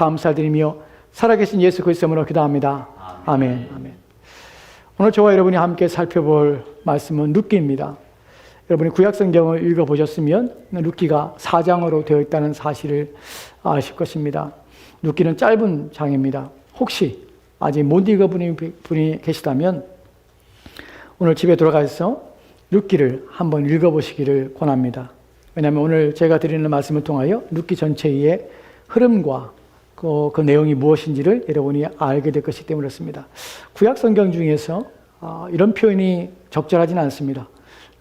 감사드리며 살아계신 예수 그리스도 이름으로 기도합니다. 아멘. 아멘. 오늘 저와 여러분이 함께 살펴볼 말씀은 룻기입니다. 여러분이 구약성경을 읽어보셨으면 룻기가 4장으로 되어 있다는 사실을 아실 것입니다. 룻기는 짧은 장입니다. 혹시 아직 못 읽어본 분이 계시다면 오늘 집에 돌아가서 룻기를 한번 읽어보시기를 권합니다. 왜냐하면 오늘 제가 드리는 말씀을 통하여 룻기 전체의 흐름과 그 내용이 무엇인지를 여러분이 알게 될 것이기 때문에 그렇습니다. 구약성경 중에서 이런 표현이 적절하지는 않습니다.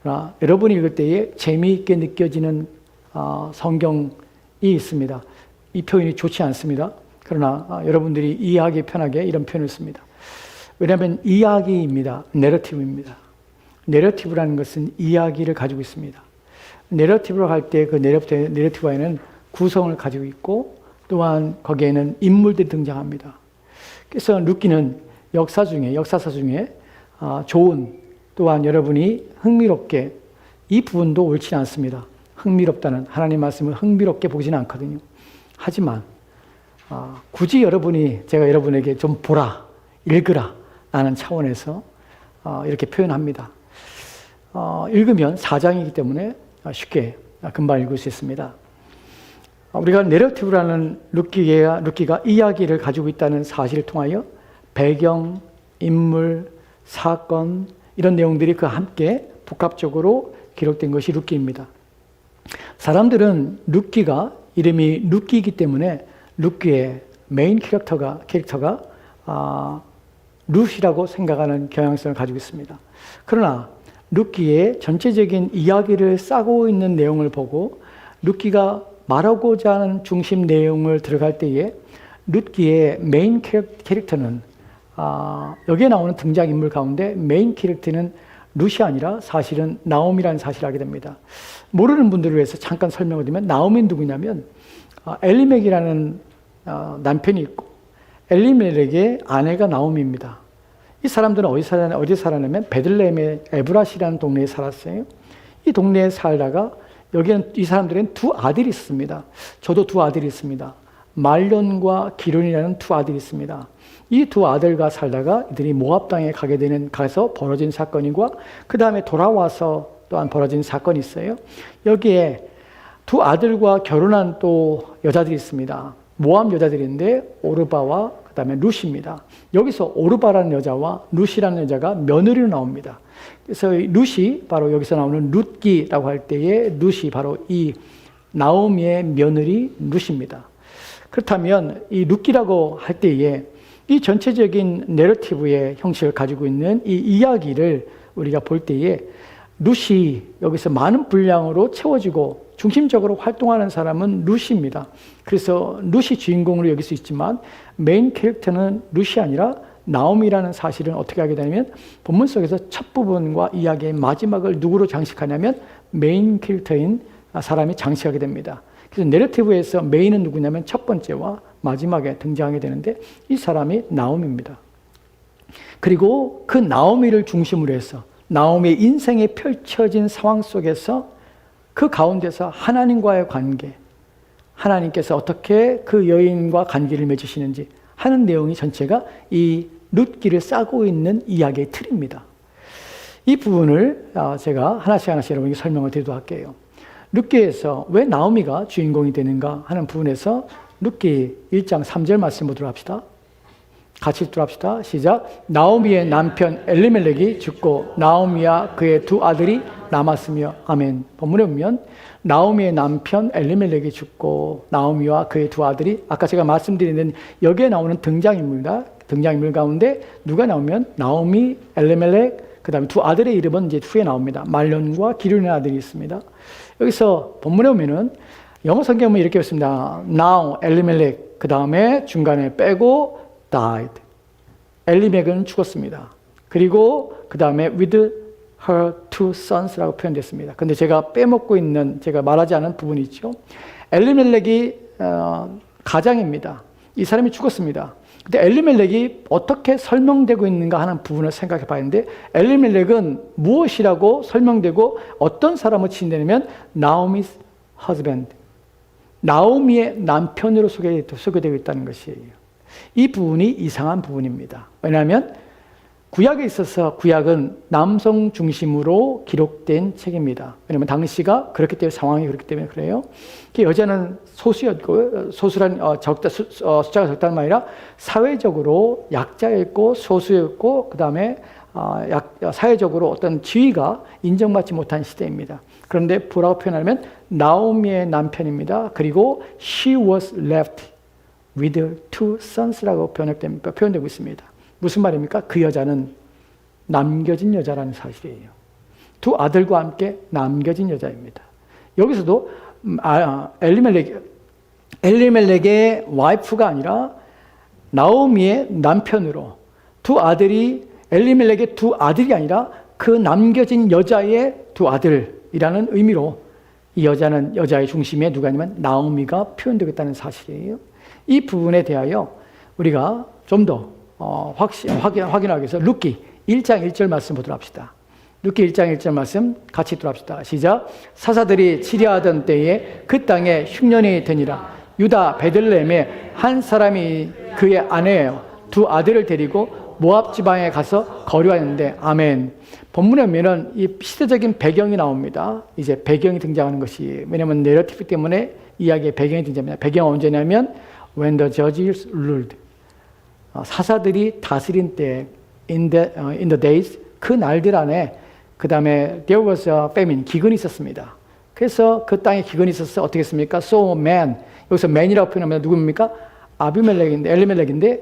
그러나 여러분이 읽을 때에 재미있게 느껴지는 성경이 있습니다. 이 표현이 좋지 않습니다. 그러나 여러분들이 이해하기 편하게 이런 표현을 씁니다. 왜냐하면 이야기입니다. 내러티브입니다. 내러티브라는 것은 이야기를 가지고 있습니다. 내러티브로 할 때 그 내러티브에는 구성을 가지고 있고 또한 거기에는 인물들이 등장합니다. 그래서 룻기는 역사사 중에 좋은, 또한 여러분이 흥미롭게, 이 부분도 옳지 않습니다. 흥미롭다는 하나님 말씀을 흥미롭게 보지는 않거든요. 하지만 굳이 제가 여러분에게 좀 보라, 읽으라 라는 차원에서 이렇게 표현합니다. 읽으면 4장이기 때문에 쉽게 금방 읽을 수 있습니다. 우리가 내러티브라는 룻기가 이야기를 가지고 있다는 사실을 통하여 배경, 인물, 사건 이런 내용들이 그 함께 복합적으로 기록된 것이 룻기입니다. 사람들은 룻기가 이름이 룻기이기 때문에 룻기의 메인 캐릭터가 룻이라고 생각하는 경향성을 가지고 있습니다. 그러나 룻기의 전체적인 이야기를 싸고 있는 내용을 보고 룻기가 말하고자 하는 중심 내용을 들어갈 때에 룻기의 메인 캐릭터는 여기에 나오는 등장인물 가운데 메인 캐릭터는 룻이 아니라 사실은 나오미라는 사실을 알게 됩니다. 모르는 분들을 위해서 잠깐 설명을 드리면 나오미는 누구냐면 엘리멜렉이라는 남편이 있고 엘리멜렉의 아내가 나오미입니다. 이 사람들은 어디 살았냐면 베들레헴의 에브라시라는 동네에 살았어요. 이 동네에 살다가 여기는 이 사람들은 두 아들이 있습니다. 저도 두 아들이 있습니다. 말론과 기론이라는 두 아들이 있습니다. 이 두 아들과 살다가 이들이 모압 땅에 가서 벌어진 사건이고 그 다음에 돌아와서 또한 벌어진 사건이 있어요. 여기에 두 아들과 결혼한 또 여자들이 있습니다. 모압 여자들인데 오르바와 그 다음에 룻입니다. 여기서 오르바라는 여자와 룻이라는 여자가 며느리로 나옵니다. 그래서 룻이 바로 여기서 나오는 룻기라고 할 때에 룻이 바로 이 나오미의 며느리 룻입니다. 그렇다면 이 룻기라고 할 때에 이 전체적인 내러티브의 형식을 가지고 있는 이 이야기를 우리가 볼 때에 룻이 여기서 많은 분량으로 채워지고 중심적으로 활동하는 사람은 룻입니다. 그래서 룻이 주인공으로 여길 수 있지만 메인 캐릭터는 룻이 아니라 나오미라는 사실은 어떻게 하게 되냐면 본문 속에서 첫 부분과 이야기의 마지막을 누구로 장식하냐면 메인 캐릭터인 사람이 장식하게 됩니다. 그래서 내러티브에서 메인은 누구냐면 첫 번째와 마지막에 등장하게 되는데 이 사람이 나오미입니다. 그리고 그 나오미를 중심으로 해서 나오미의 인생에 펼쳐진 상황 속에서 그 가운데서 하나님과의 관계, 하나님께서 어떻게 그 여인과 관계를 맺으시는지 하는 내용이 전체가 이 룻기를 싸고 있는 이야기의 틀입니다. 이 부분을 제가 하나씩 여러분에게 설명을 드리도록 할게요. 룻기에서 왜 나오미가 주인공이 되는가 하는 부분에서 룻기 1장 3절 말씀 보도록 합시다. 같이 읽도록 합시다. 시작. 나오미의 남편 엘리멜렉이 죽고 나오미와 그의 두 아들이 남았으며. 아멘. 본문에 보면 나오미의 남편 엘리멜렉이 죽고 나오미와 그의 두 아들이, 아까 제가 말씀드린 여기에 나오는 등장인물입니다. 등장인물 가운데 누가 나오면 나오미, 엘리멜렉, 그 다음에 두 아들의 이름은 이제 후에 나옵니다. 말론과 기륜의 아들이 있습니다. 여기서 본문에 보면은 영어 성경은 이렇게 있습니다. Now 엘리멜렉, 그 다음에 중간에 빼고 died. 엘리멜렉은 죽었습니다. 그리고 그 다음에 with her two sons라고 표현됐습니다. 근데 제가 빼먹고 있는, 제가 말하지 않은 부분이 있죠. 엘리멜렉이 가장입니다. 이 사람이 죽었습니다. 근데 엘리멜렉이 어떻게 설명되고 있는가 하는 부분을 생각해 봐야 하는데, 엘리멜렉은 무엇이라고 설명되고 어떤 사람을 지칭되냐면 나오미's husband, 나오미의 남편으로 소개되고 있다는 것이에요. 이 부분이 이상한 부분입니다. 왜냐하면 구약에 있어서 구약은 남성 중심으로 기록된 책입니다. 왜냐하면 당시가 그렇기 때문에 상황이 그렇기 때문에 그래요. 여자는 소수였고 소수란 숫자가 적다는 말이 아니라 사회적으로 약자였고 소수였고 그 다음에 사회적으로 어떤 지위가 인정받지 못한 시대입니다. 그런데 뭐라고 표현하면 나오미의 남편입니다. 그리고 she was left with two sons라고 표현되고 있습니다. 무슨 말입니까? 그 여자는 남겨진 여자라는 사실이에요. 두 아들과 함께 남겨진 여자입니다. 여기서도 엘리멜렉의 와이프가 아니라 나오미의 남편으로 두 아들이 엘리멜렉의 두 아들이 아니라 그 남겨진 여자의 두 아들이라는 의미로 이 여자는 여자의 중심에 누가 아니면 나오미가 표현되겠다는 사실이에요. 이 부분에 대하여 우리가 좀 더 확인하기 위해서 룻기 1장 1절 말씀 보도록 합시다. 룻기 1장 1절 말씀 같이 들어봅시다. 시작. 사사들이 치려하던 때에 그 땅에 흉년이 되니라. 유다 베들레헴에 한 사람이 그의 아내예요. 두 아들을 데리고 모압 지방에 가서 거류하였는데 아멘. 본문에 보면은 이 시대적인 배경이 나옵니다. 이제 배경이 등장하는 것이 왜냐하면 내러티브 때문에 이야기의 배경이 등장합니다. 배경은 언제냐면 when the judges ruled. 사사들이 다스린 때 in the days 그 날들 안에 그 다음에 there was a famine 기근이 있었습니다. 그래서 그 땅에 기근이 있어서 어떻게 했습니까? So man 여기서 man이라고 표현하면 누구입니까? 엘리멜렉인데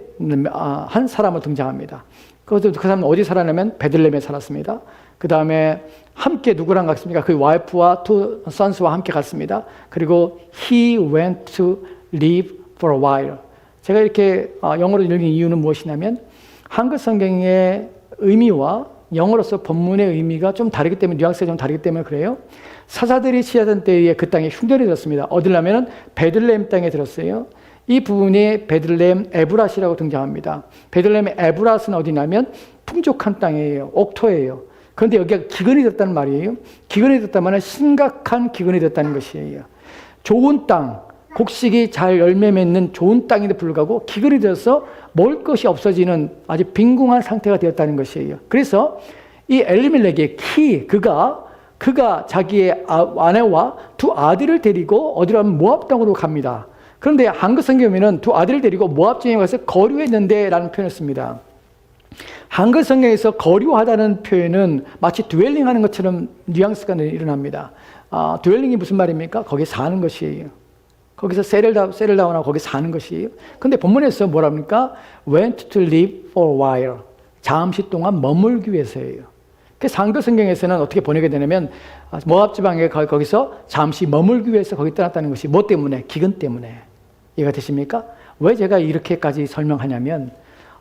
한 사람을 등장합니다. 그 사람은 어디 살았냐면 베들레헴에 살았습니다. 그 다음에 함께 누구랑 갔습니까? 그 와이프와 두 선스와 함께 갔습니다. 그리고 he went to live for a while. 제가 이렇게 영어로 읽은 이유는 무엇이냐면 한글 성경의 의미와 영어로서 본문의 의미가 좀 다르기 때문에 뉘앙스가 좀 다르기 때문에 그래요. 사사들이 치하던 때에 그 땅에 흉년이 들었습니다. 어디라면은 베들레헴 땅에 들었어요. 이 부분이 베들레헴 에브라시라고 등장합니다. 베들레헴 에브라스는 어디냐면 풍족한 땅이에요. 옥토예요. 그런데 여기가 기근이 됐다는 말이에요. 기근이 됐다면 심각한 기근이 됐다는 것이에요. 좋은 땅, 곡식이 잘 열매 맺는 좋은 땅인데 불구하고 기근이 되어서 먹을 것이 없어지는 아주 빈궁한 상태가 되었다는 것이에요. 그래서 이 엘리멜렉의 그가 자기의 아내와 두 아들을 데리고 어디로 하면 모압 땅으로 갑니다. 그런데 한글 성경에는 두 아들을 데리고 모압 지방에 가서 거류했는데 라는 표현을 씁니다. 한글 성경에서 거류하다는 표현은 마치 드웰링하는 것처럼 뉘앙스가 일어납니다. 드웰링이 무슨 말입니까? 거기에 사는 것이에요. 거기서 세를다운하고 거기 사는 것이에요. 근데 본문에서 뭐랍니까? went to live for a while. 잠시 동안 머물기 위해서예요. 그래서 한글 성경에서는 어떻게 번역이 되냐면 모압 지방에 거기서 잠시 머물기 위해서 거기 떠났다는 것이 뭐 때문에? 기근 때문에. 이해가 되십니까? 왜 제가 이렇게까지 설명하냐면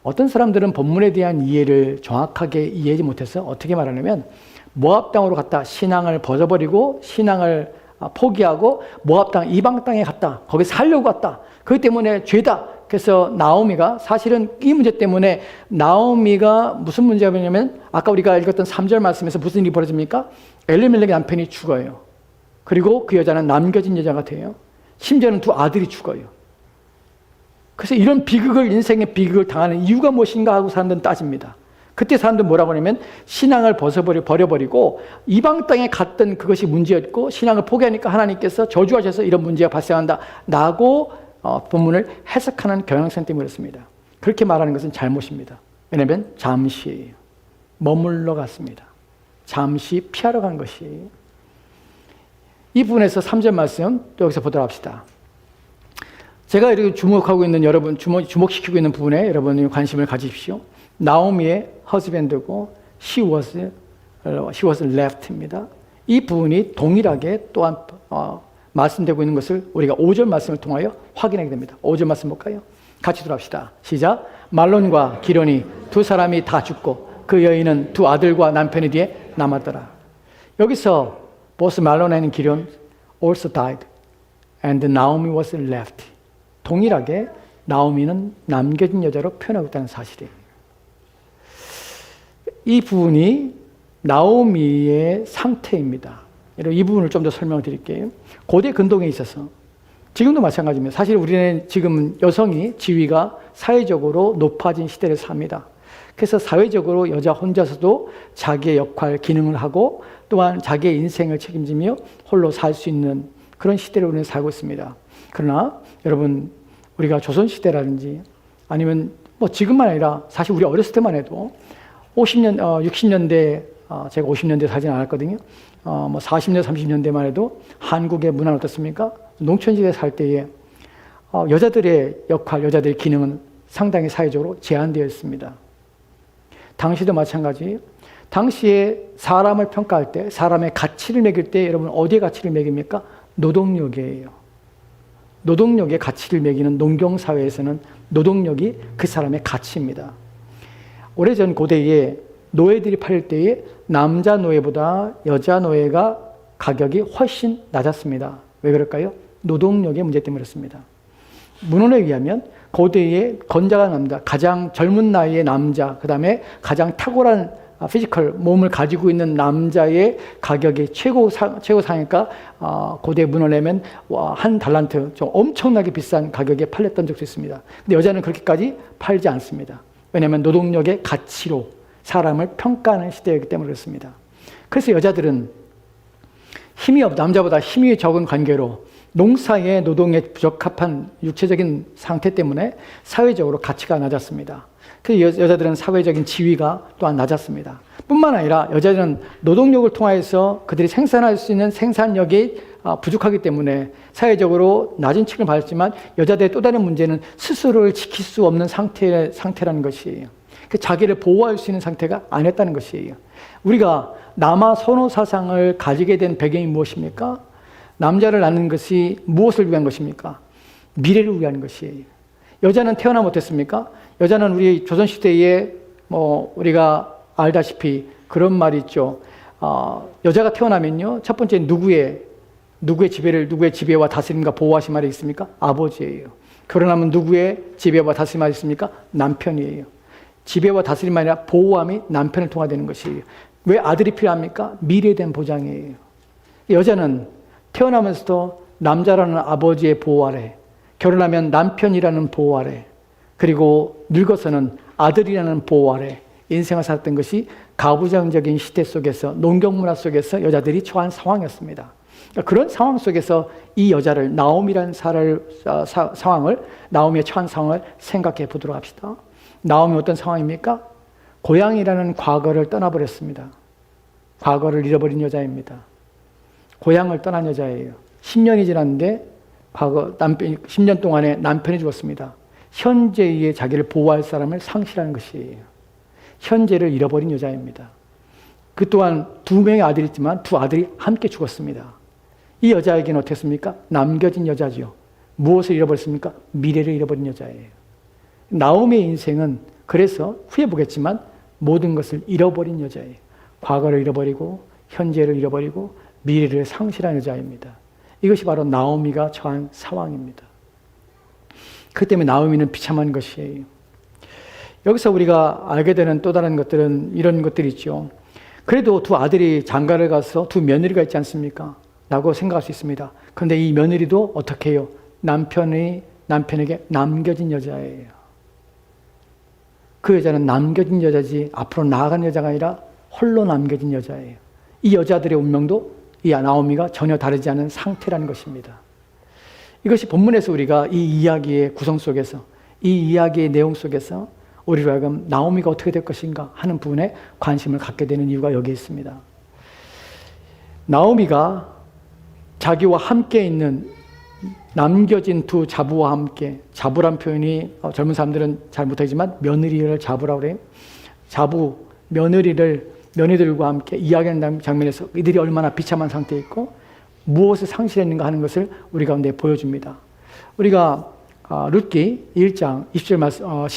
어떤 사람들은 본문에 대한 이해를 정확하게 이해하지 못해서 어떻게 말하냐면 모압 땅으로 갔다 신앙을 벗어버리고 신앙을 포기하고 모압 땅 이방 땅에 갔다. 거기 살려고 갔다. 그렇기 때문에 죄다. 그래서 나오미가 사실은 이 문제 때문에 나오미가 무슨 문제가 되냐면 아까 우리가 읽었던 3절 말씀에서 무슨 일이 벌어집니까? 엘리멜렉의 남편이 죽어요. 그리고 그 여자는 남겨진 여자가 돼요. 심지어는 두 아들이 죽어요. 그래서 이런 인생의 비극을 당하는 이유가 무엇인가 하고 사람들은 따집니다. 그때 사람들은 뭐라고 하냐면 신앙을 버려버리고 이방 땅에 갔던 그것이 문제였고 신앙을 포기하니까 하나님께서 저주하셔서 이런 문제가 발생한다 라고 본문을 해석하는 경향성 때문에 그렇습니다. 그렇게 말하는 것은 잘못입니다. 왜냐하면 잠시예요. 머물러 갔습니다. 잠시 피하러 간 것이에요. 이 부분에서 3절 말씀 또 여기서 보도록 합시다. 제가 이렇게 주목하고 있는 여러분, 주목시키고 있는 부분에 여러분이 관심을 가지십시오. 나오미의 husband고 she was left입니다. 이 부분이 동일하게 또한 말씀되고 있는 것을 우리가 5절 말씀을 통하여 확인하게 됩니다. 5절 말씀 볼까요? 같이 들어갑시다. 시작. 말론과 기론이 두 사람이 다 죽고 그 여인은 두 아들과 남편이 뒤에 남았더라. 여기서 both 말론 and 기론 also died and Naomi was left. 동일하게 나오미는 남겨진 여자로 표현하고 있다는 사실이에요. 이 부분이 나오미의 상태입니다. 이 부분을 좀 더 설명을 드릴게요. 고대 근동에 있어서 지금도 마찬가지입니다. 사실 우리는 지금 여성이 지위가 사회적으로 높아진 시대를 삽니다. 그래서 사회적으로 여자 혼자서도 자기의 역할, 기능을 하고 또한 자기의 인생을 책임지며 홀로 살 수 있는 그런 시대를 우리는 살고 있습니다. 그러나 여러분, 우리가 조선시대라든지 아니면 뭐 지금만 아니라 사실 우리 어렸을 때만 해도 60년대, 제가 50년대 살진 않았거든요. 뭐 40년, 30년대만 해도 한국의 문화는 어떻습니까? 농촌지대에 살 때에 여자들의 역할, 여자들의 기능은 상당히 사회적으로 제한되어 있습니다. 당시도 마찬가지. 당시에 사람을 평가할 때, 사람의 가치를 매길 때 여러분 어디에 가치를 매깁니까? 노동력이에요. 노동력의 가치를 매기는 농경사회에서는 노동력이 그 사람의 가치입니다. 오래전 고대에 노예들이 팔릴 때에 남자 노예보다 여자 노예가 가격이 훨씬 낮았습니다. 왜 그럴까요? 노동력의 문제 때문에 그렇습니다. 문헌에 의하면 고대의 건장한 남자, 가장 젊은 나이의 남자, 그 다음에 가장 탁월한 피지컬, 몸을 가지고 있는 남자의 가격이 최고 상위가 고대 문헌에 보면 한 달란트, 좀 엄청나게 비싼 가격에 팔렸던 적도 있습니다. 근데 여자는 그렇게까지 팔지 않습니다. 왜냐하면 노동력의 가치로 사람을 평가하는 시대이기 때문에 그렇습니다. 그래서 여자들은 남자보다 힘이 적은 관계로 농사의 노동에 부적합한 육체적인 상태 때문에 사회적으로 가치가 낮았습니다. 그래서 여자들은 사회적인 지위가 또한 낮았습니다. 뿐만 아니라 여자들은 노동력을 통해서 그들이 생산할 수 있는 생산력이 부족하기 때문에 사회적으로 낮은 층을 받았지만 여자들의 또 다른 문제는 스스로를 지킬 수 없는 상태라는 것이에요. 자기를 보호할 수 있는 상태가 아니었다는 것이에요. 우리가 남아 선호 사상을 가지게 된 배경이 무엇입니까? 남자를 낳는 것이 무엇을 위한 것입니까? 미래를 위한 것이에요. 여자는 태어나 못했습니까? 여자는 우리 조선시대에 우리가 알다시피 그런 말이 있죠. 여자가 태어나면요, 첫 번째 누구의 지배와 다스림과 보호하신 말이 있습니까? 아버지예요. 결혼하면 누구의 지배와 다스림이 있습니까? 남편이에요. 지배와 다스림이 아니라 보호함이 남편을 통하되는 것이에요. 왜 아들이 필요합니까? 미래에 대한 보장이에요. 여자는 태어나면서도 남자라는 아버지의 보호 아래, 결혼하면 남편이라는 보호 아래, 그리고 늙어서는 아들이라는 보호 아래 인생을 살았던 것이 가부장적인 시대 속에서, 농경문화 속에서 여자들이 처한 상황이었습니다. 그런 상황 속에서 이 여자를, 나오미라는 나오미의 처한 상황을 생각해 보도록 합시다. 나오미 어떤 상황입니까? 고향이라는 과거를 떠나버렸습니다. 과거를 잃어버린 여자입니다. 고향을 떠난 여자예요. 10년이 지났는데 10년 동안에 남편이 죽었습니다. 현재의 자기를 보호할 사람을 상실하는 것이에요. 현재를 잃어버린 여자입니다. 그 또한 2명의 아들이 있지만 2 아들이 함께 죽었습니다. 이 여자에게는 어떻습니까? 남겨진 여자지요. 무엇을 잃어버렸습니까? 미래를 잃어버린 여자예요. 나오미의 인생은 그래서 후에 보겠지만 모든 것을 잃어버린 여자예요. 과거를 잃어버리고 현재를 잃어버리고 미래를 상실한 여자입니다. 이것이 바로 나오미가 처한 상황입니다. 그 때문에 나오미는 비참한 것이에요. 여기서 우리가 알게 되는 또 다른 것들은 이런 것들이 있죠. 그래도 2 아들이 장가를 가서 2 며느리가 있지 않습니까? 라고 생각할 수 있습니다. 그런데 이 며느리도 어떻게 해요? 남편에게 남겨진 여자예요. 그 여자는 남겨진 여자지 앞으로 나아간 여자가 아니라 홀로 남겨진 여자예요. 이 여자들의 운명도 이 나오미가 전혀 다르지 않은 상태라는 것입니다. 이것이 본문에서 우리가 이 이야기의 구성 속에서, 이 이야기의 내용 속에서 우리로 하여금 나오미가 어떻게 될 것인가 하는 부분에 관심을 갖게 되는 이유가 여기에 있습니다. 나오미가 자기와 함께 있는 남겨진 2 자부와 함께, 자부란 표현이 젊은 사람들은 잘 못하지만 며느리를 자부라고 그래요. 자부, 며느리들과 함께 이야기하는 장면에서 이들이 얼마나 비참한 상태에 있고 무엇을 상실했는가 하는 것을 우리 가운데 보여줍니다. 우리가 룻기 1장 1장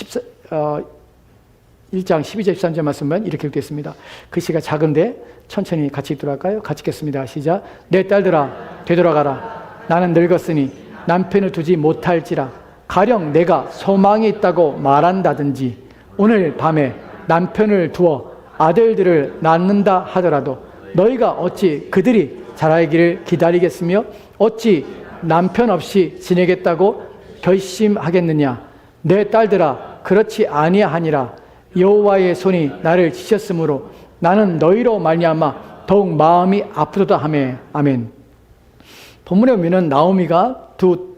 12절 13절 말씀은 이렇게 읽고 있습니다. 글씨가 작은데 천천히 같이 읽도록 할까요? 같이 읽겠습니다. 시작. 내 딸들아 되돌아가라. 나는 늙었으니 남편을 두지 못할지라. 가령 내가 소망이 있다고 말한다든지 오늘 밤에 남편을 두어 아들들을 낳는다 하더라도 너희가 어찌 그들이 자라기를 기다리겠으며 어찌 남편 없이 지내겠다고 결심하겠느냐? 내 딸들아, 그렇지 아니하니라. 여호와의 손이 나를 치셨으므로 나는 너희로 말미암아 더욱 마음이 아프도다 하매. 아멘. 본문에 보면은 나오미가 두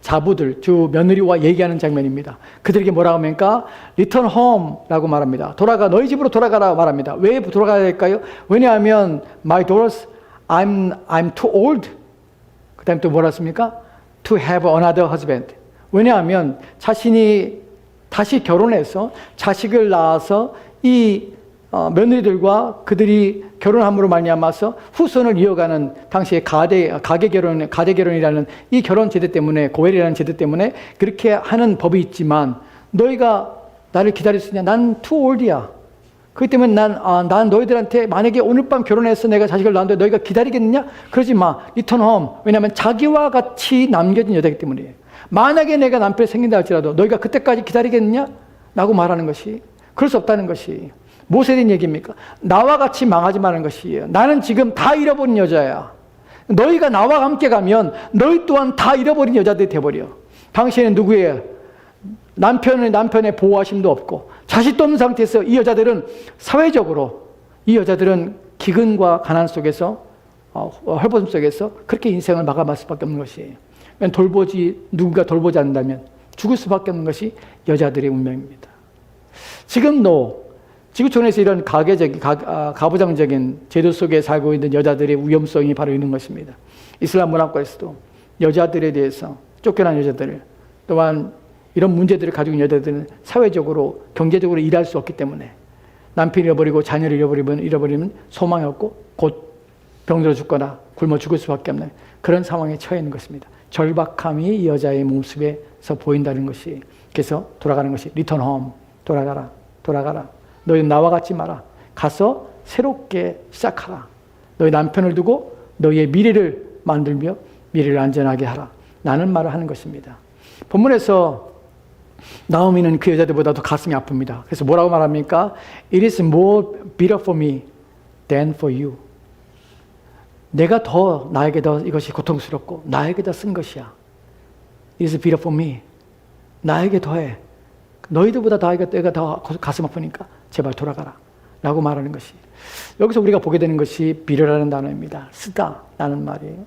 자부들, 두 며느리와 얘기하는 장면입니다. 그들에게 뭐라고 합니까? Return home라고 말합니다. 돌아가, 너희 집으로 돌아가라 말합니다. 왜 돌아가야 될까요? 왜냐하면 my daughters, I'm too old. 그 다음에 또 뭐라 했습니까? To have another husband. 왜냐하면 자신이 다시 결혼해서 자식을 낳아서 이 며느리들과 그들이 결혼함으로 말미암아서 후손을 이어가는 당시의 가계 결혼이라는 이 결혼 제도 때문에, 고엘이라는 제도 때문에 그렇게 하는 법이 있지만, 너희가 나를 기다릴 수 있냐? 난 too old이야. 그렇기 때문에 난 너희들한테 만약에 오늘 밤 결혼해서 내가 자식을 낳았는데 너희가 기다리겠느냐? 그러지 마. Return home. 왜냐하면 자기와 같이 남겨진 여자이기 때문이에요. 만약에 내가 남편이 생긴다 할지라도 너희가 그때까지 기다리겠느냐? 라고 말하는 것이, 그럴 수 없다는 것이 무엇에 대한 얘기입니까? 나와 같이 망하지 마는 것이에요. 나는 지금 다 잃어버린 여자야. 너희가 나와 함께 가면 너희 또한 다 잃어버린 여자들이 돼버려. 당신은 누구예요? 남편의 보호하심도 없고 자식도 없는 상태에서 이 여자들은 사회적으로, 이 여자들은 기근과 가난 속에서, 헐벗음 속에서 그렇게 인생을 마감할 수밖에 없는 것이에요. 누군가 돌보지 않는다면 죽을 수밖에 없는 것이 여자들의 운명입니다. 지금도 지구촌에서 이런 가부장적인 제도 속에 살고 있는 여자들의 위험성이 바로 있는 것입니다. 이슬람 문화권에서도 여자들에 대해서, 쫓겨난 여자들, 또한 이런 문제들을 가지고 있는 여자들은 사회적으로, 경제적으로 일할 수 없기 때문에 남편을 잃어버리고 자녀를 잃어버리면 소망이 없고 곧 병들어 죽거나 굶어 죽을 수밖에 없는 그런 상황에 처해 있는 것입니다. 절박함이 이 여자의 모습에서 보인다는 것이, 그래서 돌아가는 것이 Return home. 돌아가라. 너희 나와 같지 마라. 가서 새롭게 시작하라. 너희 남편을 두고 너희의 미래를 만들며 미래를 안전하게 하라. 라는 말을 하는 것입니다. 본문에서 나오미는 그 여자들보다도 가슴이 아픕니다. 그래서 뭐라고 말합니까? It is more bitter for me than for you. 나에게 더 이것이 고통스럽고 나에게 더 쓴 것이야. It is bitter for me. 나에게 더해. 너희들보다 내가 더 가슴 아프니까 제발 돌아가라. 라고 말하는 것이, 여기서 우리가 보게 되는 것이 비르라는 단어입니다. 쓰다 라는 말이에요.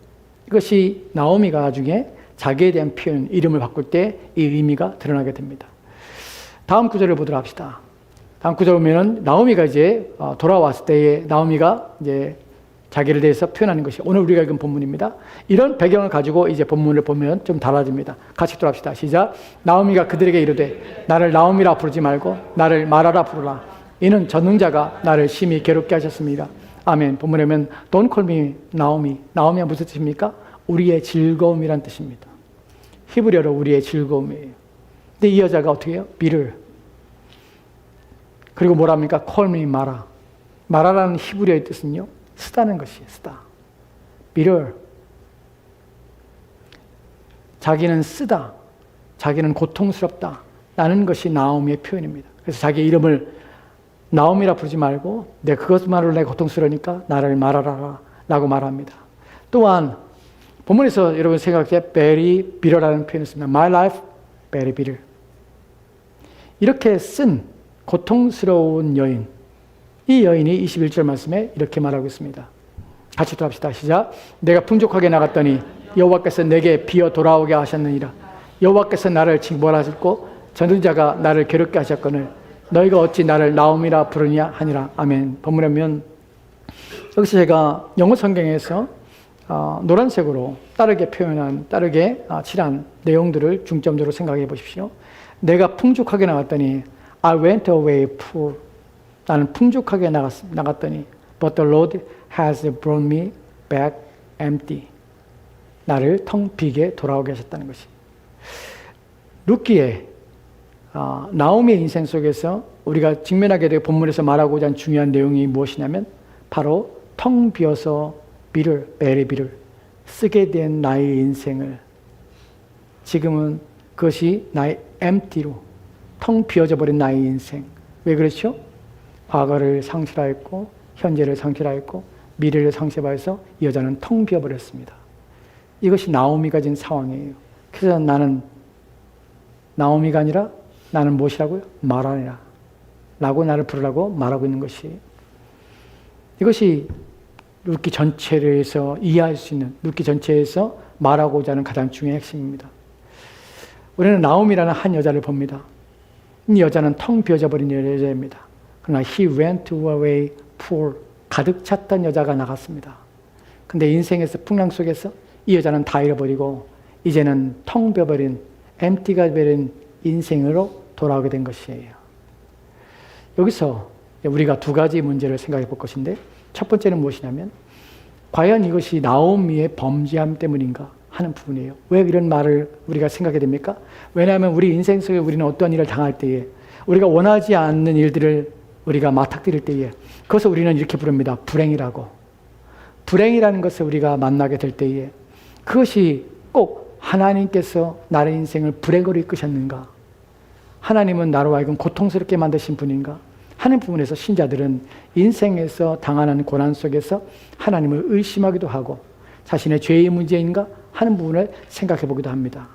이것이 나오미가 나중에 자기에 대한 표현, 이름을 바꿀 때 이 의미가 드러나게 됩니다. 다음 구절을 보도록 합시다. 다음 구절 보면은 나오미가 이제 돌아왔을 때에 나오미가 이제 자기를 대해서 표현하는 것이 오늘 우리가 읽은 본문입니다. 이런 배경을 가지고 이제 본문을 보면 좀 달라집니다. 같이 읽도록 합시다. 시작. 나오미가 그들에게 이르되 나를 나오미라 부르지 말고 나를 마라라 부르라. 이는 전능자가 나를 심히 괴롭게 하셨습니다. 아멘. 본문에 보면 Don't call me 나오미. 나오미가 무슨 뜻입니까? 우리의 즐거움이란 뜻입니다. 히브리어로 우리의 즐거움이에요. 근데 이 여자가 어떻게 해요? 비를. 그리고 뭐랍니까? Call me 마라. 마라라는 히브리어의 뜻은요, 쓰다는 것이에요. 쓰다. 비를. 자기는 쓰다. 자기는 고통스럽다. 라는 것이 나오미의 표현입니다. 그래서 자기 이름을 나오미라 부르지 말고 그것만으로 내가 고통스러우니까 나를 말하라 라고 말합니다. 또한 본문에서 여러분 생각할 때 very bitter라는 표현을 씁니다. My life very bitter. 이렇게 쓴 고통스러운 여인, 이 여인이 21절 말씀에 이렇게 말하고 있습니다. 같이 또 합시다. 시작. 내가 풍족하게 나갔더니 여호와께서 내게 비어 돌아오게 하셨느니라. 여호와께서 나를 징벌하셨고 전능자가 나를 괴롭게 하셨거늘 너희가 어찌 나를 나오미라 부르냐 하니라. 아멘. 본문에 보면 여기서 제가 영어 성경에서 노란색으로 다르게 칠한 내용들을 중점적으로 생각해 보십시오. 내가 풍족하게 나갔더니 I went away poor. 나는 풍족하게 나갔더니 But the Lord has brought me back empty. 나를 텅 비게 돌아오게 하셨다는 것이. 룻기의 나오미의 인생 속에서 우리가 직면하게 되고 본문에서 말하고자 하는 중요한 내용이 무엇이냐면 바로 텅 비어서 비를 쓰게 된 나의 인생을 지금은 그것이 나의 empty로 텅 비어져 버린 나의 인생. 왜 그렇죠? 과거를 상실하였고 현재를 상실하였고 미래를 상실하여서 이 여자는 텅 비어버렸습니다. 이것이 나오미가 진 상황이에요. 그래서 나는 나오미가 아니라 나는 무엇이라고요? 마라니라 라고 나를 부르라고 말하고 있는 것이, 이것이 룻기 전체에서 이해할 수 있는, 룻기 전체에서 말하고자 하는 가장 중요한 핵심입니다. 우리는 나오미라는 한 여자를 봅니다. 이 여자는 텅 비어져 버린 여자입니다. 그러나 he went away poor, 가득 찼던 여자가 나갔습니다. 근데 인생에서 풍랑 속에서 이 여자는 다 잃어버리고 이제는 텅 비어버린, empty가 버린 인생으로 돌아오게 된 것이에요. 여기서 우리가 두 가지 문제를 생각해 볼 것인데, 첫 번째는 무엇이냐면 과연 이것이 나오미의 범죄함 때문인가 하는 부분이에요. 왜 이런 말을 우리가 생각하게 됩니까? 왜냐하면 우리 인생 속에 우리는 어떠한 일을 당할 때에, 우리가 원하지 않는 일들을 우리가 맞닥뜨릴 때에 그것을 우리는 이렇게 부릅니다. 불행이라고. 불행이라는 것을 우리가 만나게 될 때에 그것이 꼭 하나님께서 나의 인생을 불행으로 이끄셨는가? 하나님은 나로 하여금 고통스럽게 만드신 분인가? 하는 부분에서 신자들은 인생에서 당하는 고난 속에서 하나님을 의심하기도 하고 자신의 죄의 문제인가 하는 부분을 생각해 보기도 합니다.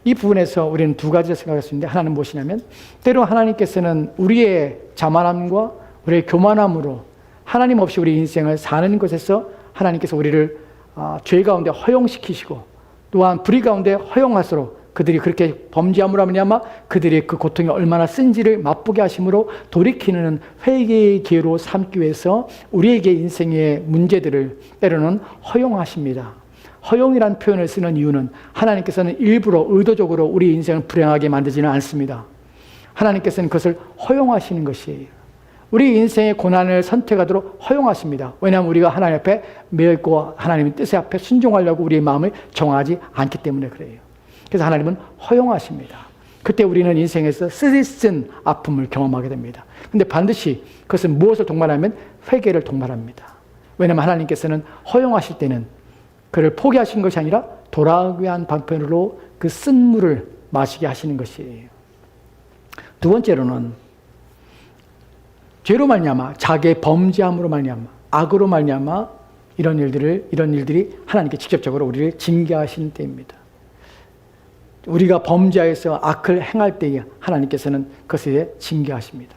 이 부분에서 우리는 두 가지를 생각할 수 있는데, 하나는 무엇이냐면 때로 하나님께서는 우리의 자만함과 우리의 교만함으로 하나님 없이 우리 인생을 사는 것에서 하나님께서 우리를 죄 가운데 허용시키시고 또한 불의 가운데 허용하도록, 그들이 그렇게 범죄함으로 하면 그들의 그 고통이 얼마나 쓴지를 맛보게 하심으로 돌이키는 회개의 기회로 삼기 위해서 우리에게 인생의 문제들을 때로는 허용하십니다. 허용이라는 표현을 쓰는 이유는 하나님께서는 일부러 의도적으로 우리 인생을 불행하게 만들지는 않습니다. 하나님께서는 그것을 허용하시는 것이에요. 우리 인생의 고난을 선택하도록 허용하십니다. 왜냐하면 우리가 하나님 앞에 매있고 하나님의 뜻의 앞에 순종하려고 우리의 마음을 정하지 않기 때문에 그래요. 그래서 하나님은 허용하십니다. 그때 우리는 인생에서 쓰디쓴 아픔을 경험하게 됩니다. 근데 반드시 그것은 무엇을 동반하면 회개를 동반합니다. 왜냐하면 하나님께서는 허용하실 때는 그를 포기하신 것이 아니라 돌아오기 위한 방편으로 그 쓴 물을 마시게 하시는 것이에요. 두 번째로는 죄로 말미암아, 자기의 범죄함으로 말미암아, 악으로 말미암아 이런 일들이 하나님께 직접적으로 우리를 징계하시는 때입니다. 우리가 범죄하여서 악을 행할 때에 하나님께서는 그것에 징계하십니다.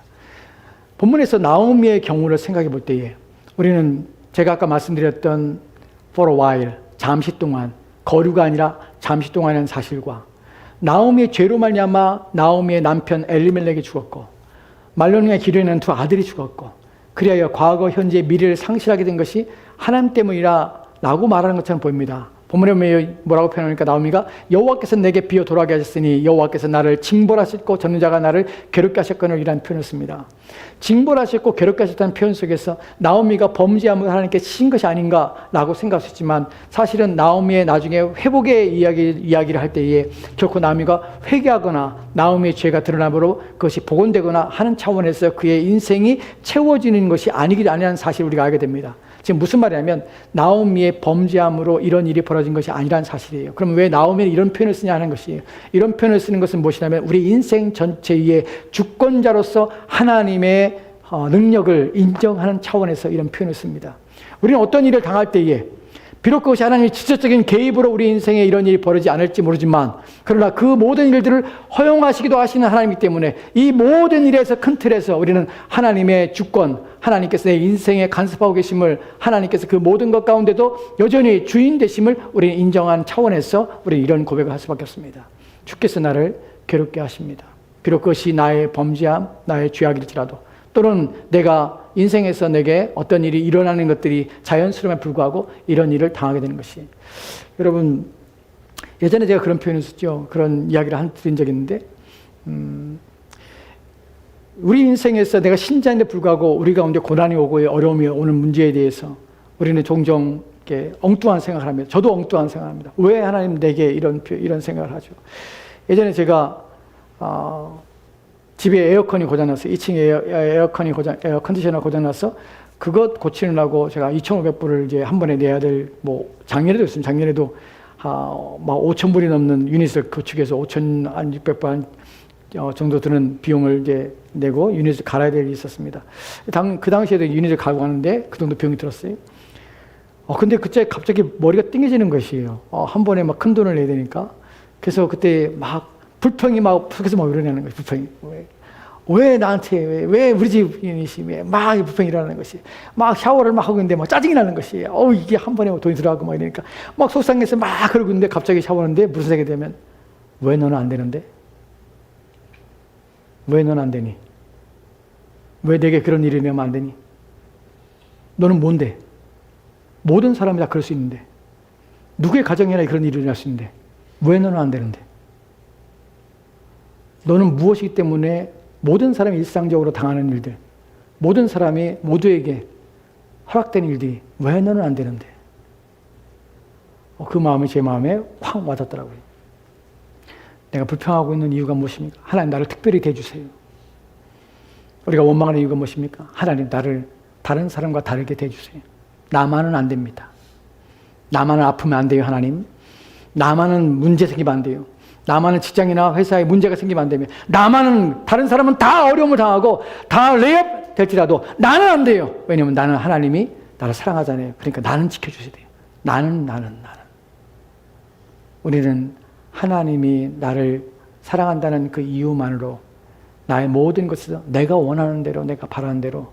본문에서 나오미의 경우를 생각해 볼 때에 우리는 제가 아까 말씀드렸던 for a while, 잠시 동안, 거류가 아니라 잠시 동안이라는 사실과 나오미의 죄로 말미암아 나오미의 남편 엘리멜렉이 죽었고 말로니아 기르는 두 아들이 죽었고 그리하여 과거, 현재, 미래를 상실하게 된 것이 하나님 때문이라 라고 말하는 것처럼 보입니다. 본문에 뭐라고 표현하니까 나오미가 여호와께서 내게 비어 돌아가게 하셨으니 여호와께서 나를 징벌하셨고 전능자가 나를 괴롭게 하셨거늘 이라는 표현을 씁니다. 징벌하셨고 괴롭게 하셨다는 표현 속에서 나오미가 범죄함을 하나님께 친 것이 아닌가라고 생각할 수 있지만 사실은 나오미의 나중에 회복의 이야기를 할 때에 결코 나오미가 회개하거나 나오미의 죄가 드러나므로 그것이 복원되거나 하는 차원에서 그의 인생이 채워지는 것이 아니라는 사실을 우리가 알게 됩니다. 지금 무슨 말이냐면 나오미의 범죄함으로 이런 일이 벌어진 것이 아니라는 사실이에요. 그럼 왜 나오미는 이런 표현을 쓰냐 하는 것이에요. 이런 표현을 쓰는 것은 무엇이냐면 우리 인생 전체의 주권자로서 하나님의 능력을 인정하는 차원에서 이런 표현을 씁니다. 우리는 어떤 일을 당할 때에 비록 그것이 하나님의 직접적인 개입으로 우리 인생에 이런 일이 벌어지지 않을지 모르지만 그러나 그 모든 일들을 허용하시기도 하시는 하나님이기 때문에 이 모든 일에서 큰 틀에서 우리는 하나님의 주권, 하나님께서 내 인생에 간섭하고 계심을, 하나님께서 그 모든 것 가운데도 여전히 주인 되심을 우리는 인정한 차원에서 우리는 이런 고백을 할 수밖에 없습니다. 주께서 나를 괴롭게 하십니다. 비록 그것이 나의 범죄함, 나의 죄악일지라도 또는 내가 인생에서 내게 어떤 일이 일어나는 것들이 자연스러움에 불구하고 이런 일을 당하게 되는 것이. 여러분, 예전에 제가 그런 표현을 썼죠. 그런 이야기를 드린 적이 있는데 우리 인생에서 내가 신자인데 불구하고 우리 가운데 고난이 오고 어려움이 오는 문제에 대해서 우리는 종종 이렇게 엉뚱한 생각을 합니다. 저도 엉뚱한 생각을 합니다. 왜 하나님 내게 이런 생각을 하죠? 예전에 제가 집에 에어컨이 고장났어요. 2층에 에어 컨디셔너가 고장나서 그것 고치느라고 제가 2,500불을 이제 한 번에 내야 될, 작년에도 있습니다. 작년에도 막 5,000불이 넘는 유닛을 고치기 위해서 5,600불 정도 드는 비용을 이제 내고 유닛을 갈아야 될 일이 있었습니다. 그 당시에도 유닛을 갈고 가는데 그 정도 비용이 들었어요. 근데 그때 갑자기 머리가 띵해지는 것이에요. 한 번에 막 큰 돈을 내야 되니까. 그래서 그때 막 불평이 막 속에서 막 일어나는 거예요. 불평이. 왜 나한테, 왜 우리 집이니, 막 불평이 일어나는 것이. 막 샤워를 막 하고 있는데 막 짜증이 나는 것이. 이게 한 번에 돈이 들어가고 막 이러니까. 막 속상해서 막 그러고 있는데 갑자기 샤워하는데 무슨 생각이 되면, 왜 너는 안 되는데? 왜 너는 안 되니? 왜 내게 그런 일이 일어나면 안 되니? 너는 뭔데? 모든 사람이 다 그럴 수 있는데, 누구의 가정이나 그런 일이 일어날 수 있는데, 왜 너는 안 되는데? 너는 무엇이기 때문에 모든 사람이 일상적으로 당하는 일들, 모든 사람이 모두에게 허락된 일들이 왜 너는 안 되는데? 그 마음이 제 마음에 확 와닿더라고요. 내가 불평하고 있는 이유가 무엇입니까? 하나님 나를 특별히 대주세요. 우리가 원망하는 이유가 무엇입니까? 하나님 나를 다른 사람과 다르게 대주세요. 나만은 안 됩니다. 나만은 아프면 안 돼요, 하나님. 나만은 문제 생기면 안 돼요. 나만은 직장이나 회사에 문제가 생기면 안 되면, 나만은, 다른 사람은 다 어려움을 당하고 다 레이업 될지라도 나는 안 돼요. 왜냐면 나는 하나님이 나를 사랑하잖아요. 그러니까 나는 지켜주셔야 돼요. 나는. 우리는 하나님이 나를 사랑한다는 그 이유만으로 나의 모든 것을 내가 원하는 대로, 내가 바라는 대로,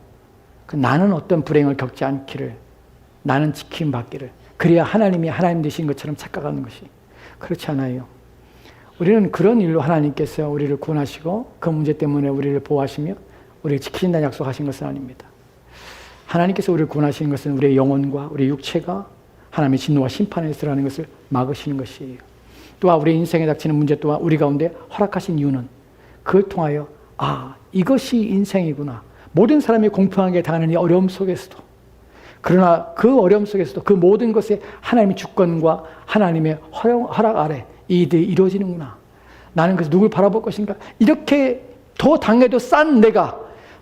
나는 어떤 불행을 겪지 않기를, 나는 지킴받기를, 그래야 하나님이 하나님 되신 것처럼 착각하는 것이. 그렇지 않아요. 우리는 그런 일로 하나님께서 우리를 구원하시고 그 문제 때문에 우리를 보호하시며 우리를 지키신다는 약속하신 것은 아닙니다. 하나님께서 우리를 구원하시는 것은 우리의 영혼과 우리의 육체가 하나님의 진노와 심판에서 들어가는 것을 막으시는 것이에요. 또한 우리 인생에 닥치는 문제 또한 우리 가운데 허락하신 이유는 그걸 통하여 이것이 인생이구나. 모든 사람이 공평하게 당하는 이 어려움 속에서도, 그러나 그 어려움 속에서도 그 모든 것에 하나님의 주권과 하나님의 허락 아래 이들이 이루어지는구나. 나는 그래서 누굴 바라볼 것인가? 이렇게 더 당해도 싼 내가,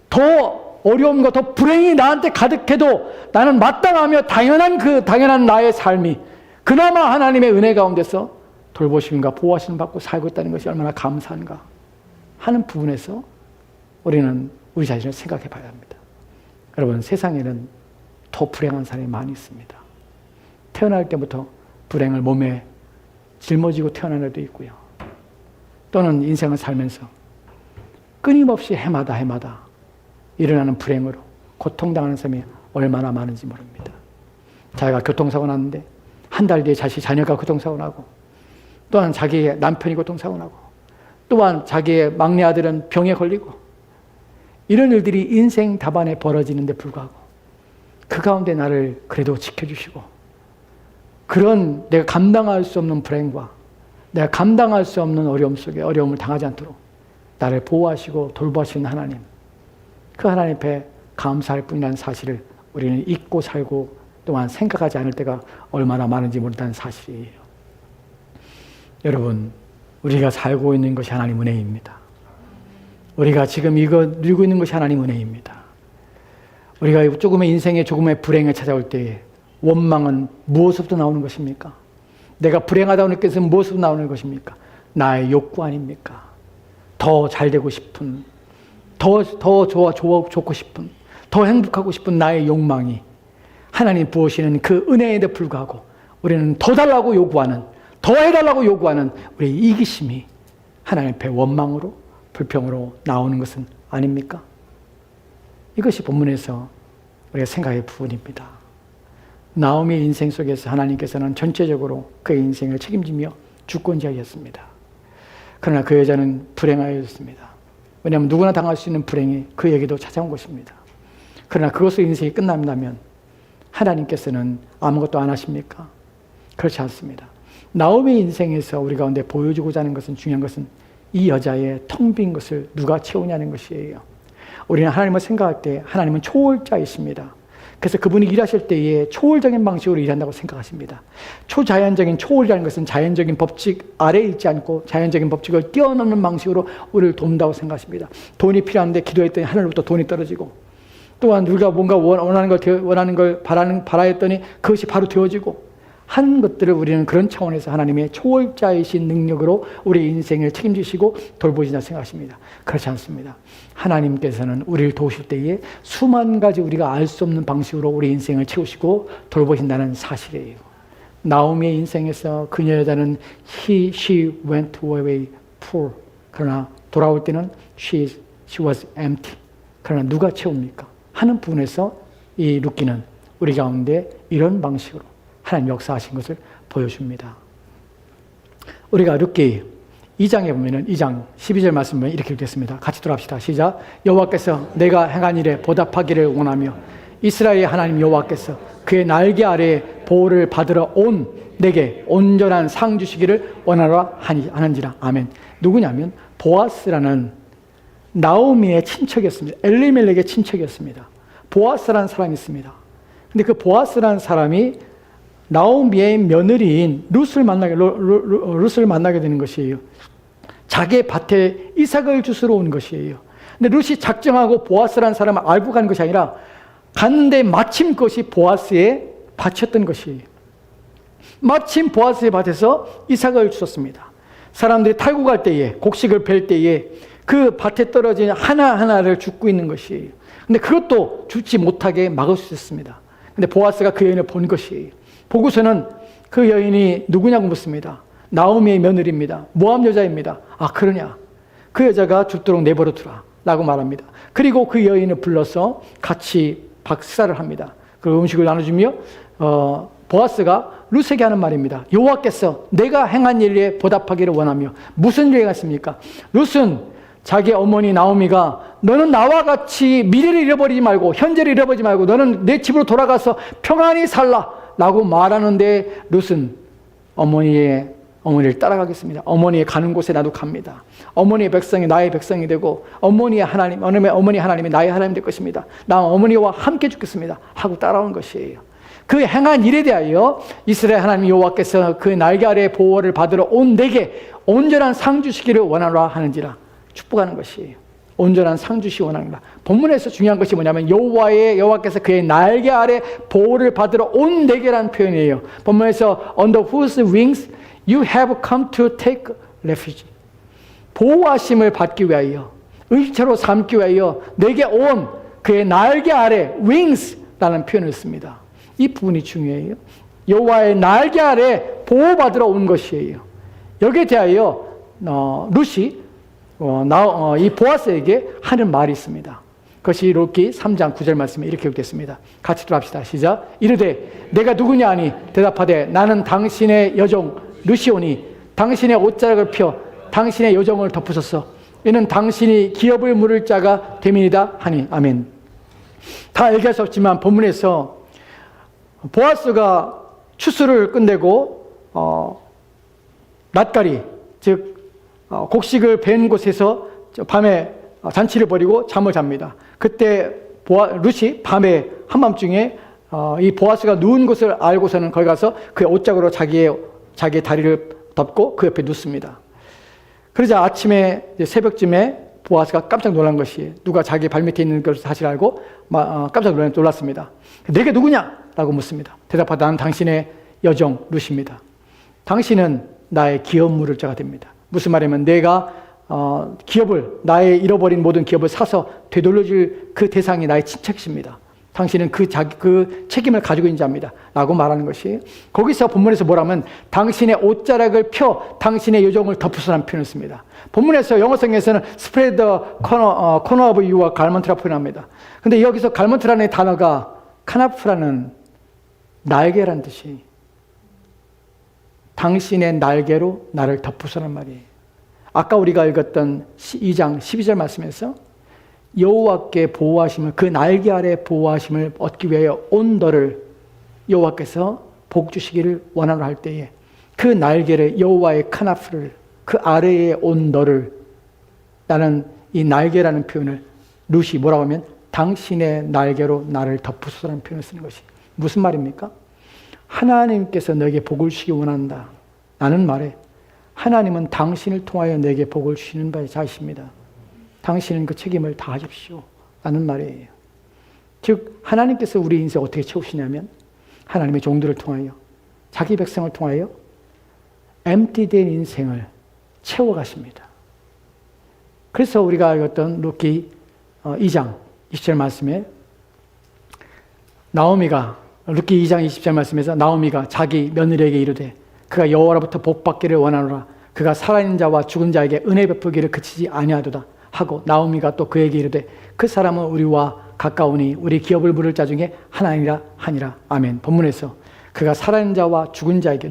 더 어려움과 더 불행이 나한테 가득해도 나는 마땅하며 당연한 나의 삶이 그나마 하나님의 은혜 가운데서 돌보심과 보호하심을 받고 살고 있다는 것이 얼마나 감사한가 하는 부분에서 우리는 우리 자신을 생각해 봐야 합니다. 여러분, 세상에는 더 불행한 사람이 많이 있습니다. 태어날 때부터 불행을 몸에 짊어지고 태어난 애도 있고요. 또는 인생을 살면서 끊임없이 해마다 일어나는 불행으로 고통당하는 사람이 얼마나 많은지 모릅니다. 자기가 교통사고 났는데 한 달 뒤에 자녀가 교통사고 나고, 또한 자기의 남편이 교통사고 나고, 또한 자기의 막내 아들은 병에 걸리고, 이런 일들이 인생 답안에 벌어지는데 불구하고 그 가운데 나를 그래도 지켜주시고, 그런 내가 감당할 수 없는 불행과 내가 감당할 수 없는 어려움 속에 어려움을 당하지 않도록 나를 보호하시고 돌보시는 하나님, 그 하나님 앞에 감사할 뿐이라는 사실을 우리는 잊고 살고 또한 생각하지 않을 때가 얼마나 많은지 모른다는 사실이에요. 여러분, 우리가 살고 있는 것이 하나님 은혜입니다. 우리가 지금 이거 누리고 있는 것이 하나님 은혜입니다. 우리가 조금의 인생에 조금의 불행을 찾아올 때에 원망은 무엇으로부터 나오는 것입니까? 내가 불행하다고 느껴서 무엇으로 나오는 것입니까? 나의 욕구 아닙니까? 더 잘되고 싶은, 더 좋고 싶은, 더 행복하고 싶은 나의 욕망이 하나님 부으시는 그 은혜에도 불구하고 우리는 더 달라고 요구하는, 더 해달라고 요구하는 우리의 이기심이 하나님 앞에 원망으로, 불평으로 나오는 것은 아닙니까? 이것이 본문에서 우리가 생각할 부분입니다. 나오미의 인생 속에서 하나님께서는 전체적으로 그의 인생을 책임지며 주권자였습니다. 그러나 그 여자는 불행하였습니다. 왜냐하면 누구나 당할 수 있는 불행이 그에게도 찾아온 것입니다. 그러나 그것으로 인생이 끝난다면 하나님께서는 아무것도 안 하십니까? 그렇지 않습니다. 나오미의 인생에서 우리 가운데 보여주고자 하는 것은, 중요한 것은 이 여자의 텅 빈 것을 누가 채우냐는 것이에요. 우리는 하나님을 생각할 때 하나님은 초월자이십니다. 그래서 그분이 일하실 때에 초월적인 방식으로 일한다고 생각하십니다. 초자연적인 초월이라는 것은 자연적인 법칙 아래에 있지 않고 자연적인 법칙을 뛰어넘는 방식으로 우리를 돕는다고 생각하십니다. 돈이 필요한데 기도했더니 하늘로부터 돈이 떨어지고, 또한 우리가 뭔가 원하는 걸 바라했더니 그것이 바로 되어지고, 하는 것들을 우리는 그런 차원에서 하나님의 초월자이신 능력으로 우리 인생을 책임지시고 돌보신다 생각하십니다. 그렇지 않습니다. 하나님께서는 우리를 도우실 때에 수만 가지 우리가 알 수 없는 방식으로 우리 인생을 채우시고 돌보신다는 사실이에요. 나오미의 인생에서 그녀 여자는 she went away poor. 그러나 돌아올 때는 she was empty. 그러나 누가 채웁니까? 하는 부분에서 이 룻기는 우리 가운데 이런 방식으로 하나님 역사하신 것을 보여줍니다. 우리가 룻기 2장에 보면은 2장 12절 말씀 보면 이렇게 읽겠습니다. 같이 돌아갑시다. 시작. 여호와께서 내가 행한 일에 보답하기를 원하며 이스라엘의 하나님 여호와께서 그의 날개 아래에 보호를 받으러 온 내게 온전한 상 주시기를 원하노라 하는지라. 아멘. 누구냐면 보아스라는 나오미의 친척이었습니다. 엘리멜렉의 친척이었습니다. 보아스라는 사람이 있습니다. 근데 그 보아스라는 사람이 나오미의 며느리인 룻을 만나게 되는 것이에요. 자기의 밭에 이삭을 주스러 온 것이에요. 근데 룻이 작정하고 보아스라는 사람을 알고 간 것이 아니라 갔는데 마침 그것이 보아스의 밭이었던 것이에요. 마침 보아스의 밭에서 이삭을 주셨습니다. 사람들이 탈고 갈 때에, 곡식을 벨 때에 그 밭에 떨어진 하나하나를 줍고 있는 것이에요. 근데 그것도 줍지 못하게 막을 수 있었습니다. 근데 보아스가 그 여인을 본 것이에요. 보고서는 그 여인이 누구냐고 묻습니다. 나오미의 며느리입니다. 모압 여자입니다. 아, 그러냐? 그 여자가 죽도록 내버려 두라 라고 말합니다. 그리고 그 여인을 불러서 같이 박사를 합니다. 그 음식을 나눠주며 보아스가 룻에게 하는 말입니다. 여호와께서 내가 행한 일에 보답하기를 원하며. 무슨 일이 있습니까? 룻은 자기 어머니 나오미가 너는 나와 같이 미래를 잃어버리지 말고 현재를 잃어버리지 말고 너는 내 집으로 돌아가서 평안히 살라 라고 말하는데 룻은 어머니를 따라가겠습니다. 어머니의 가는 곳에 나도 갑니다. 어머니의 백성이 나의 백성이 되고 어머니 하나님이 나의 하나님 될 것입니다. 나 어머니와 함께 죽겠습니다 하고 따라온 것이에요. 그 행한 일에 대하여 이스라엘 하나님 여호와께서 그 날개 아래 보호를 받으러 온 내게 온전한 상 주시기를 원하노라 하는지라. 축복하는 것이에요. 온전한 상 주시기 원하노라. 본문에서 중요한 것이 뭐냐면 여호와께서 그의 날개 아래 보호를 받으러 온 내게라는 표현이에요. 본문에서 under whose wings you have come to take refuge. 보호하심을 받기 위하여, 의처로 삼기 위하여 내게 온 그의 날개 아래 wings라는 표현을 씁니다. 이 부분이 중요해요. 여호와의 날개 아래 보호받으러 온 것이에요. 여기에 대하여 룻이 이 보아스에게 하는 말이 있습니다. 그것이 룻기 3장 9절 말씀에 이렇게 읽겠습니다. 같이 들어갑시다. 시작. 이르되 내가 누구냐 하니 대답하되 나는 당신의 여종 룻이오니 당신의 옷자락을 펴 당신의 여종을 덮으소서. 이는 당신이 기업을 물을 자가 됨이니이다 하니. 아멘. 다 얘기할 수 없지만 본문에서 보아스가 추수를 끝내고 낮가리 즉 곡식을 벤 곳에서 밤에 잔치를 벌이고 잠을 잡니다. 그때 룻이 밤에 한밤중에 이 보아스가 누운 것을 알고서는 거기 가서 그의 옷자락으로 자기의 다리를 덮고 그 옆에 눕습니다. 그러자 아침에 새벽쯤에 보아스가 깜짝 놀란 것이 누가 자기 발밑에 있는 것을 사실 알고 깜짝 놀랐습니다. 내게 누구냐? 라고 묻습니다. 대답하다 나는 당신의 여종 룻입니다. 당신은 나의 기업 물을 자가 됩니다. 무슨 말이냐면 내가 나의 잃어버린 모든 기업을 사서 되돌려줄 그 대상이 나의 친척이십니다. 당신은 그 책임을 가지고 있는 자입니다. 라고 말하는 것이 거기서 본문에서 뭐라면 당신의 옷자락을 펴 당신의 여종을 덮으소라는 표현을 씁니다. 본문에서 영어성에서는 spread the corner of your garment라고 표현합니다. 근데 여기서 garment라는 단어가 카나프라는 날개라는 뜻이 당신의 날개로 나를 덮으소란 말이에요. 아까 우리가 읽었던 2장 12절 말씀에서 여호와께 보호하심을 그 날개 아래 보호하심을 얻기 위하여 온 너를 여호와께서 복 주시기를 원하노라 할 때에 그 날개를 여호와의 카나프를 그 아래에 온 너를 나는 이 날개라는 표현을 룻이 뭐라고 하면 당신의 날개로 나를 덮으소라는 표현을 쓰는 것이 무슨 말입니까? 하나님께서 너에게 복을 주시기 원한다. 라는 말에 하나님은 당신을 통하여 내게 복을 주시는 바의 자이십니다. 당신은 그 책임을 다하십시오. 라는 말이에요. 즉 하나님께서 우리 인생 어떻게 채우시냐면 하나님의 종들을 통하여 자기 백성을 통하여 empty된 인생을 채워가십니다. 그래서 우리가 읽었던 루키 2장 20절 말씀에 루키 2장 20절 말씀에서 나오미가 자기 며느리에게 이르되 그가 여호와로부터 복받기를 원하노라. 그가 살아있는 자와 죽은 자에게 은혜 베푸기를 그치지 아니하도다 하고 나오미가 또 그에게 이르되 그 사람은 우리와 가까우니 우리 기업을 물을 자 중에 하나니라 하니라. 아멘. 본문에서 그가 살아있는 자와 죽은 자에게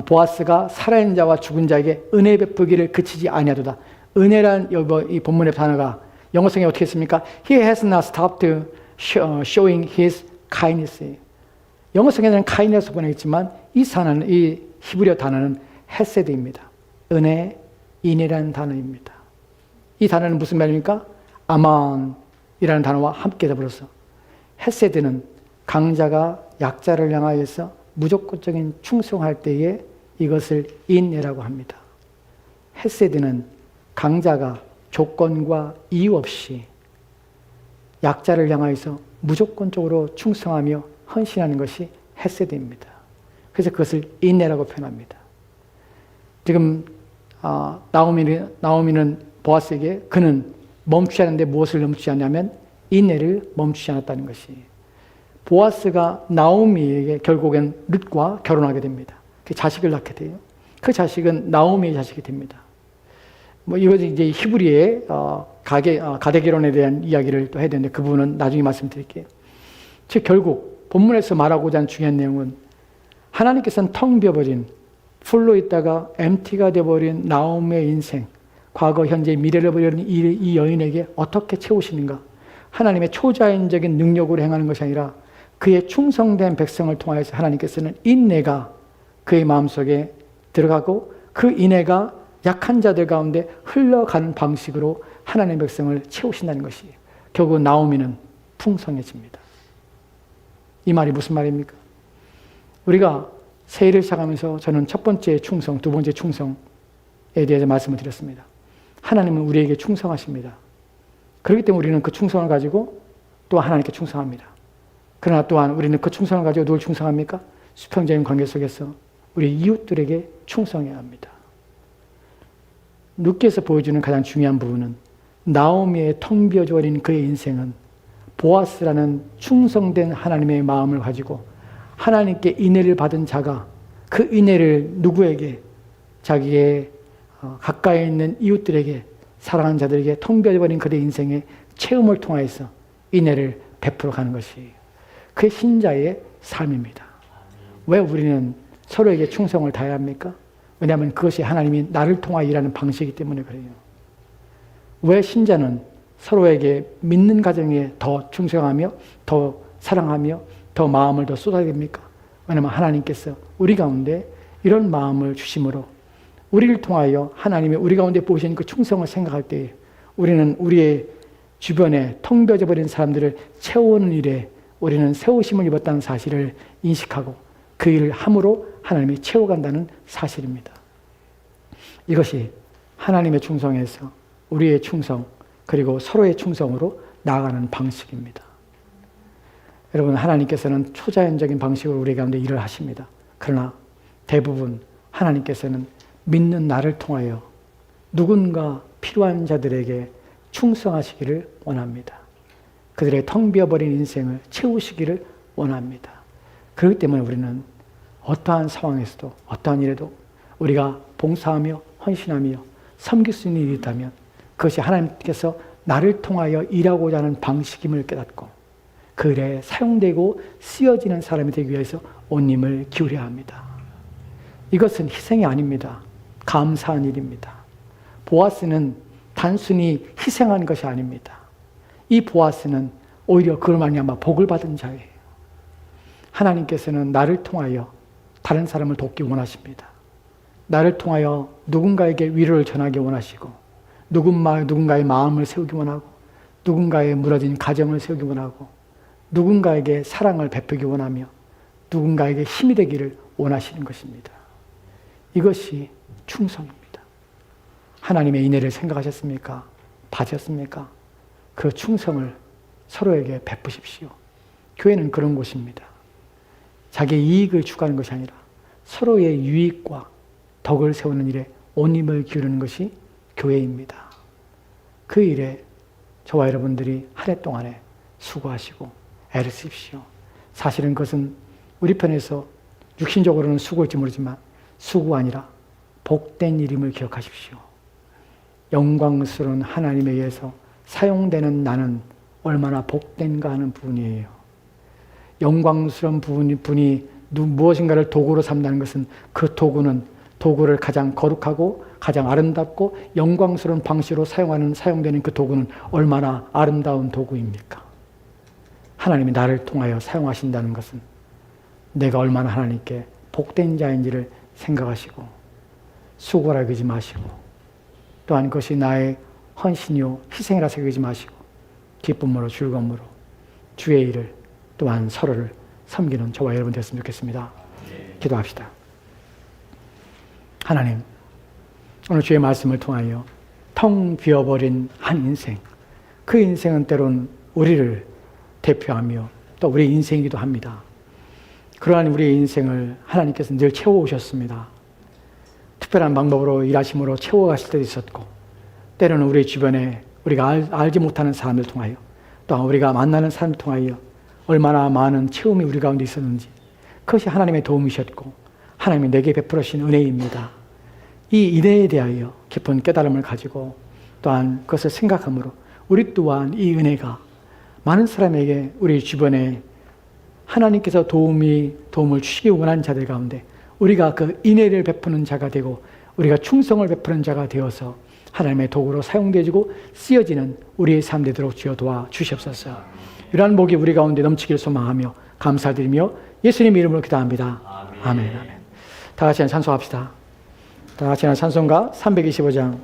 보아스가 살아있는 자와 죽은 자에게 은혜 베푸기를 그치지 아니하도다. 은혜란 이 본문의 단어가 영어성에 어떻게 했습니까? He has not stopped showing his kindness. 영어성에는 kindness 번역했지만 이 히브리어 단어는 헤세드입니다. 은혜, 인이라는 단어입니다. 이 단어는 무슨 말입니까? 아만이라는 단어와 함께 더불어서 헤세드는 강자가 약자를 향하여서 무조건적인 충성할 때에 이것을 인내라고 합니다. 헤세드는 강자가 조건과 이유 없이 약자를 향하여서 무조건적으로 충성하며 헌신하는 것이 헤세드입니다. 그래서 그것을 인내라고 표현합니다. 지금 나오미는 보아스에게 그는 멈추지 않는데 무엇을 멈추지 않냐면 인내를 멈추지 않았다는 것이. 보아스가 나오미에게 결국엔 룻과 결혼하게 됩니다. 그 자식을 낳게 돼요. 그 자식은 나오미의 자식이 됩니다. 이것은 이제 히브리의 가대 결혼에 대한 이야기를 또 해야 되는데 그 부분은 나중에 말씀드릴게요. 즉 결국 본문에서 말하고자 하는 중요한 내용은 하나님께서는 텅 비어버린 풀로 있다가 MT가 되어버린 나오미의 인생, 과거, 현재, 미래를 버리는 이 여인에게 어떻게 채우시는가? 하나님의 초자연적인 능력으로 행하는 것이 아니라 그의 충성된 백성을 통하여서 하나님께서는 인내가 그의 마음속에 들어가고 그 인내가 약한 자들 가운데 흘러가는 방식으로 하나님의 백성을 채우신다는 것이 결국 나오미는 풍성해집니다. 이 말이 무슨 말입니까? 우리가 새해를 시작하면서 저는 첫 번째 충성, 두 번째 충성에 대해서 말씀을 드렸습니다. 하나님은 우리에게 충성하십니다. 그렇기 때문에 우리는 그 충성을 가지고 또 하나님께 충성합니다. 그러나 또한 우리는 그 충성을 가지고 누굴 충성합니까? 수평적인 관계 속에서 우리 이웃들에게 충성해야 합니다. 룻기에서 보여주는 가장 중요한 부분은 나오미의 텅 비어져 버린 그의 인생은 보아스라는 충성된 하나님의 마음을 가지고 하나님께 인애를 받은 자가 그 인애를 누구에게? 자기의 가까이 있는 이웃들에게, 사랑하는 자들에게 텅 비어버린 그의 인생의 체험을 통해서 인애를 베풀어 가는 것이 그의 신자의 삶입니다. 왜 우리는 서로에게 충성을 다해야 합니까? 왜냐하면 그것이 하나님이 나를 통하여 일하는 방식이기 때문에 그래요. 왜 신자는 서로에게 믿는 가정에 더 충성하며 더 사랑하며 더 마음을 더 쏟아야 됩니까? 왜냐하면 하나님께서 우리 가운데 이런 마음을 주심으로 우리를 통하여 하나님이 우리 가운데 보시는 그 충성을 생각할 때에 우리는 우리의 주변에 텅 비어져 버린 사람들을 채우는 일에 우리는 세우심을 입었다는 사실을 인식하고 그 일을 함으로 하나님이 채워간다는 사실입니다. 이것이 하나님의 충성에서 우리의 충성 그리고 서로의 충성으로 나아가는 방식입니다. 여러분, 하나님께서는 초자연적인 방식으로 우리 가운데 일을 하십니다. 그러나 대부분 하나님께서는 믿는 나를 통하여 누군가 필요한 자들에게 충성하시기를 원합니다. 그들의 텅 비어버린 인생을 채우시기를 원합니다. 그렇기 때문에 우리는 어떠한 상황에서도 어떠한 일에도 우리가 봉사하며 헌신하며 섬길 수 있는 일이 있다면 그것이 하나님께서 나를 통하여 일하고자 하는 방식임을 깨닫고 그 일에 사용되고 쓰여지는 사람이 되기 위해서 온 힘을 기울여야 합니다. 이것은 희생이 아닙니다. 감사한 일입니다. 보아스는 단순히 희생한 것이 아닙니다. 이 보아스는 오히려 그걸 말미암아 복을 받은 자예요. 하나님께서는 나를 통하여 다른 사람을 돕기 원하십니다. 나를 통하여 누군가에게 위로를 전하기 원하시고 누군가의 마음을 세우기 원하고 누군가의 무너진 가정을 세우기 원하고 누군가에게 사랑을 베푸기 원하며 누군가에게 힘이 되기를 원하시는 것입니다. 이것이 충성입니다. 하나님의 인애를 생각하셨습니까? 받으셨습니까? 그 충성을 서로에게 베푸십시오. 교회는 그런 곳입니다. 자기의 이익을 추구하는 것이 아니라 서로의 유익과 덕을 세우는 일에 온 힘을 기울이는 것이 교회입니다. 그 일에 저와 여러분들이 한 해 동안에 수고하시고 애를 쓰십시오. 사실은 그것은 우리 편에서 육신적으로는 수고일지 모르지만 수고가 아니라 복된 일임을 기억하십시오. 영광스러운 하나님에 의해서 사용되는 나는 얼마나 복된가 하는 부분이에요. 영광스러운 분이 무엇인가를 도구로 삼다는 것은 그 도구를 가장 거룩하고 가장 아름답고 영광스러운 방식으로 사용되는 그 도구는 얼마나 아름다운 도구입니까? 하나님이 나를 통하여 사용하신다는 것은 내가 얼마나 하나님께 복된 자인지를 생각하시고 수고라 여기지 마시고 또한 그것이 나의 헌신이요 희생이라 생각하지 마시고 기쁨으로 즐거움으로 주의 일을 또한 서로를 섬기는 저와 여러분 됐으면 좋겠습니다. 기도합시다. 하나님, 오늘 주의 말씀을 통하여 텅 비어버린 한 인생, 그 인생은 때론 우리를 대표하며 또 우리의 인생이기도 합니다. 그러한 우리의 인생을 하나님께서 늘 채워오셨습니다. 특별한 방법으로 일하심으로 채워가실 때도 있었고 때로는 우리 주변에 우리가 알지 못하는 사람을 통하여 또한 우리가 만나는 사람을 통하여 얼마나 많은 체험이 우리 가운데 있었는지 그것이 하나님의 도움이셨고 하나님이 내게 베풀으신 은혜입니다. 이 은혜에 대하여 깊은 깨달음을 가지고 또한 그것을 생각함으로 우리 또한 이 은혜가 많은 사람에게 우리 주변에 하나님께서 도움을 주시기 원하는 자들 가운데 우리가 그 은혜를 베푸는 자가 되고 우리가 충성을 베푸는 자가 되어서 하나님의 도구로 사용되어지고 쓰여지는 우리의 삶 되도록 주여 도와주시옵소서. 이러한 복이 우리 가운데 넘치길 소망하며 감사드리며 예수님 이름으로 기도합니다. 아멘. 아멘. 다 같이 찬송합시다. 다 같이 찬송가 325장